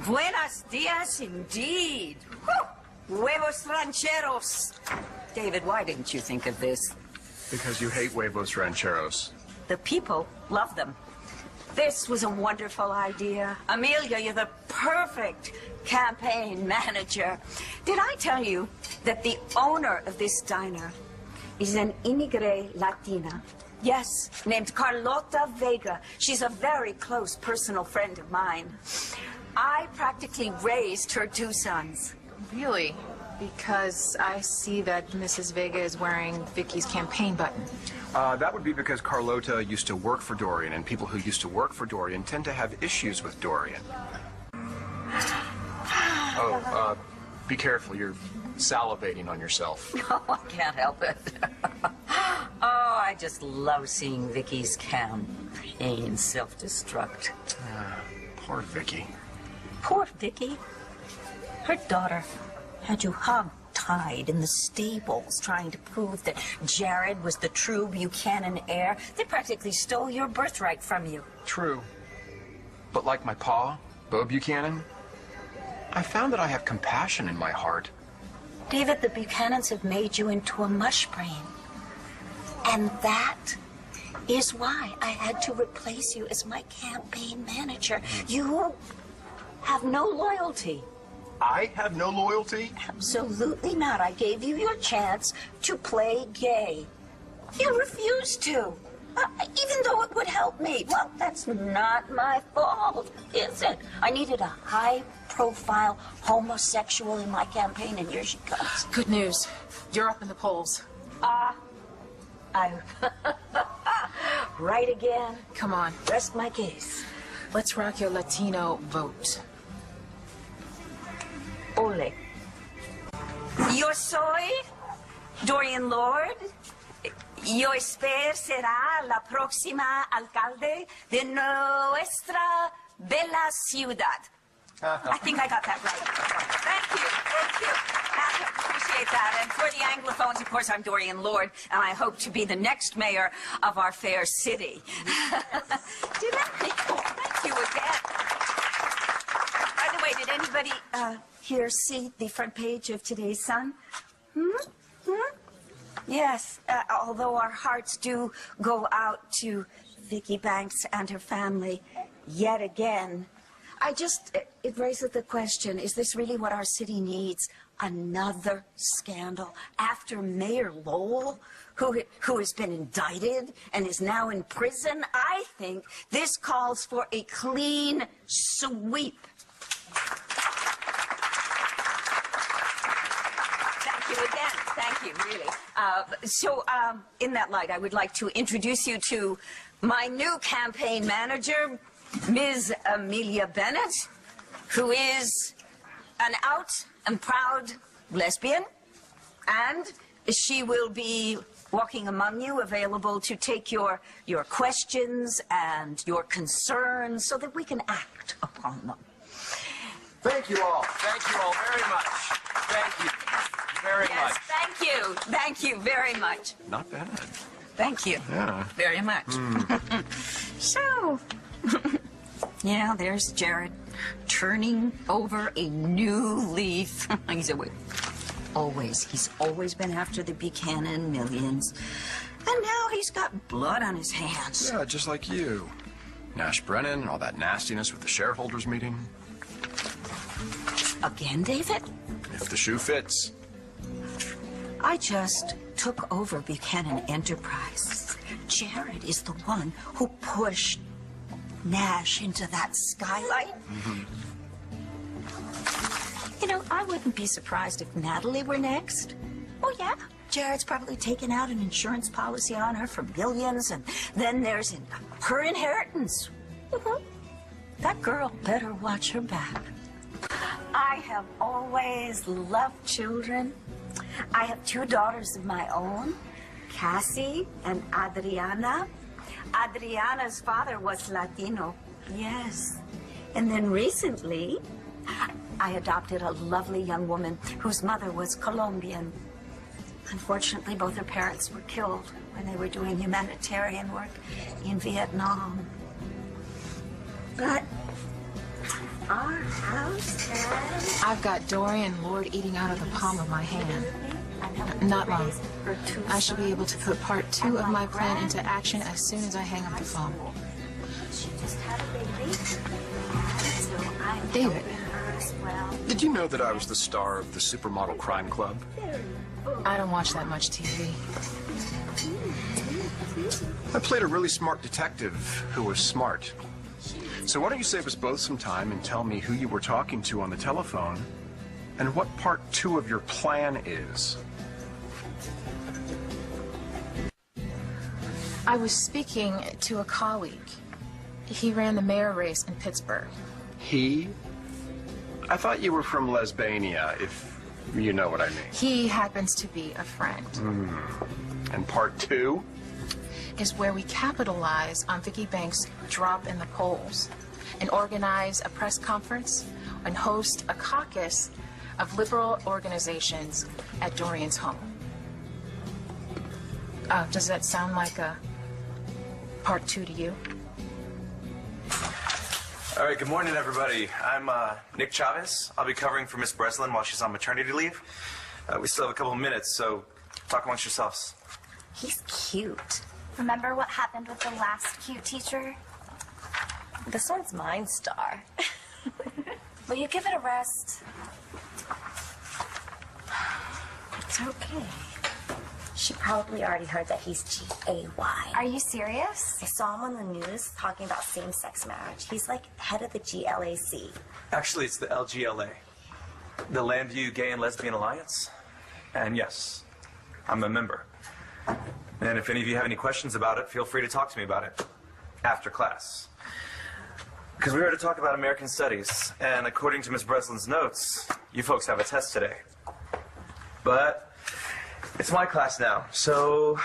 Buenos dias indeed. Whew. Huevos rancheros. David, why didn't you think of this? Because you hate huevos rancheros. The people love them. This was a wonderful idea. Amelia, you're the perfect campaign manager. Did I tell you that the owner of this diner is an immigrant Latina? Yes, named Carlota Vega. She's a very close personal friend of mine. I practically raised her two sons. Really? Because I see that Mrs. Vega is wearing Vicky's campaign button. That would be because Carlota used to work for Dorian, and people who used to work for Dorian tend to have issues with Dorian. Oh, be careful. You're salivating on yourself. Oh, I can't help it. Oh, I just love seeing Vicky's campaign self-destruct. Poor Vicky. Poor Vicky. Her daughter had you hog-tied in the stables trying to prove that Jared was the true Buchanan heir. They practically stole your birthright from you. True. But like my pa, Bo Buchanan, I found that I have compassion in my heart. David, the Buchanans have made you into a mush brain. And that is why I had to replace you as my campaign manager. You have no loyalty. I have no loyalty? Absolutely not. I gave you your chance to play gay. You refused to. Even though it would help me. Well, that's not my fault, is it? I needed a high-profile homosexual in my campaign, and here she comes. Good news. You're up in the polls. Right again. Come on. Rest my case. Let's rock your Latino vote. Ole. Yo soy Dorian Lord. Yo espero será la próxima alcalde de nuestra bella ciudad. I think I got that right. Thank you. Thank you. I appreciate that. And for the Anglophones, of course, I'm Dorian Lord, and I hope to be the next mayor of our fair city. Thank you again. By the way, did anybody here see the front page of today's Sun? Yes, although our hearts do go out to Vicky Banks and her family yet again. It raises the question, is this really what our city needs? Another scandal after Mayor Lowell, who has been indicted and is now in prison? I think this calls for a clean sweep. Thank you again. Thank you, really. In that light, I would like to introduce you to my new campaign manager, Ms. Amelia Bennett, who is an out and proud lesbian, and she will be walking among you, available to take your questions and your concerns so that we can act upon them. Thank you all. Thank you all very much. Thank you very much. Thank you. Thank you very much. Not bad. Thank you. Yeah. Very much. So, yeah, there's Jared turning over a new leaf. He's always been after the Buchanan millions. And now he's got blood on his hands. Yeah, just like you. Nash Brennan and all that nastiness with the shareholders meeting. Again, David? If the shoe fits. I just took over Buchanan Enterprises. Jared is the one who pushed Nash into that skylight. You know, I wouldn't be surprised if Natalie were next. Oh, yeah. Jared's probably taken out an insurance policy on her for millions, and then there's her inheritance. That girl better watch her back. I have always loved children. I have two daughters of my own, Cassie and Adriana. Adriana's father was Latino, yes. And then recently, I adopted a lovely young woman whose mother was Colombian. Unfortunately, both her parents were killed when they were doing humanitarian work in Vietnam. But our house, Dad. I've got Dorian Lord eating out of the palm of my hand. Not long. I should be able to put part 2 of my plan into action as soon as I hang up the phone. She just had a baby. So I David. Did you know that I was the star of the Supermodel Crime Club? I don't watch that much TV. I played a really smart detective who was smart. So why don't you save us both some time and tell me who you were talking to on the telephone and what part 2 of your plan is? I was speaking to a colleague. He ran the mayor race in Pittsburgh. He? I thought you were from Lesbania, if you know what I mean. He happens to be a friend. And part 2? Is where we capitalize on Vicky Banks' drop in the polls and organize a press conference and host a caucus of liberal organizations at Dorian's home. Does that sound like a part 2 to you? All right, good morning, everybody. I'm Nick Chavez. I'll be covering for Miss Breslin while she's on maternity leave. We still have a couple of minutes, so talk amongst yourselves. He's cute. Remember what happened with the last cute teacher? This one's mine, Star. Will you give it a rest? It's okay. She probably already heard that he's G-A-Y. Are you serious? I saw him on the news talking about same-sex marriage. He's like head of the GLAC. Actually, it's the LGLA, the Landview Gay and Lesbian Alliance. And yes, I'm a member. And if any of you have any questions about it, feel free to talk to me about it after class. Because we're here to talk about American Studies, and according to Miss Breslin's notes, you folks have a test today. But it's my class now, so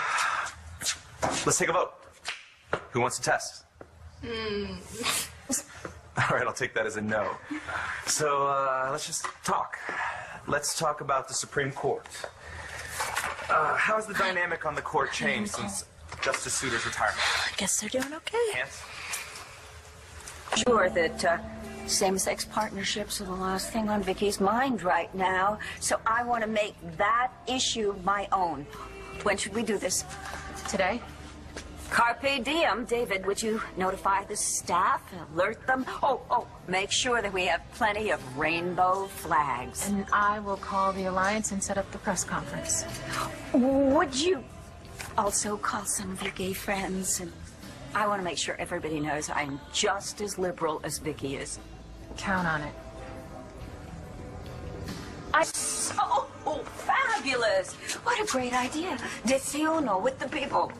let's take a vote. Who wants to test? All right, I'll take that as a no. So let's just talk. Let's talk about the Supreme Court. How has the dynamic on the court changed since Justice Souter's retirement? I guess they're doing okay. Hans? Sure that same-sex partnerships are the last thing on Vicky's mind right now, so I want to make that issue my own. When should we do this? Today? Carpe diem. David, would you notify the staff, alert them? Oh, make sure that we have plenty of rainbow flags. And I will call the Alliance and set up the press conference. Would you also call some of your gay friends? And I want to make sure everybody knows I'm just as liberal as Vicky is. Count on it. Oh, fabulous! What a great idea. Desayuno with the people.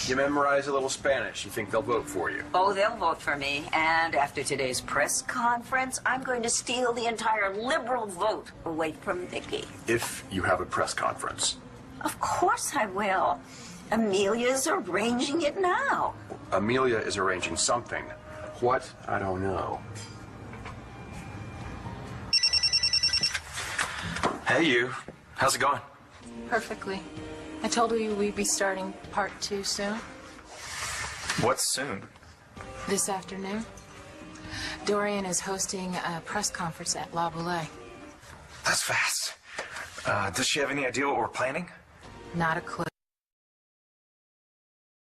You memorize a little Spanish. You think they'll vote for you? Oh, they'll vote for me. And after today's press conference, I'm going to steal the entire liberal vote away from Vicky. If you have a press conference. Of course I will. Amelia's arranging it now. Amelia is arranging something. What? I don't know. Hey, you. How's it going? Perfectly. I told you we'd be starting part 2 soon. What's soon? This afternoon. Dorian is hosting a press conference at La Boulée. That's fast. Does she have any idea what we're planning? Not a clue.